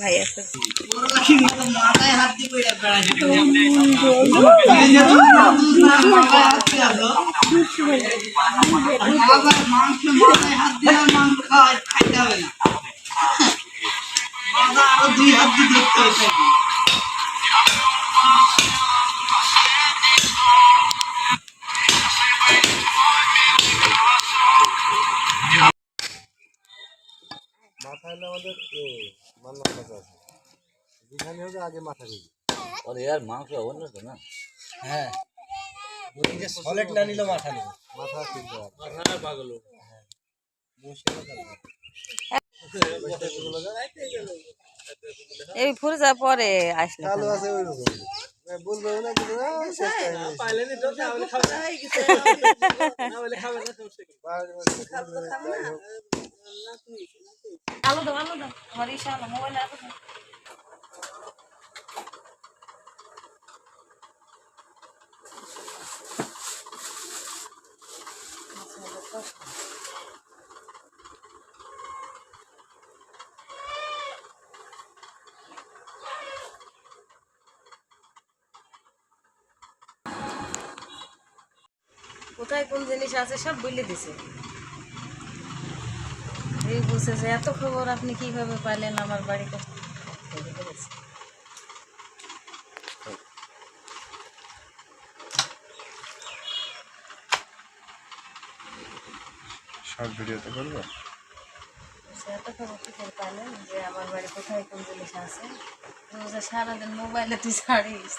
ভাই আছে মাথায় আমাদের মান্না মাথা আছে যেখানে হবে আগে মাথা দিবি और यार मांस অন্য তো না হ্যাঁ বলি যে সলিড না নিলে মাথা নেব মাথা কিনতে হবে মাথা পাগল হ্যাঁ এই ফুরজা পরে আসলো চালু আছে ওই রকম বলবো না কিছু শেষ টাইমে পাইলে নি তো তাহলে খাবে না বলে খাবে না সমস্যা কি আলো দাও আমার ইশা মোবাইল আছে কোথায় কোন জিনিস আছে সব বলে দিছে এই বলছে যে এত খবর আপনি কিভাবে পাইলেন আমার বাড়িতে শর্ট ভিডিওতে করবো এত খবর কি করে পাইলেন যে আমার বাড়ি কোথায় কোন জিনিস আছে সারাদিন মোবাইলে তুই ছাড়িস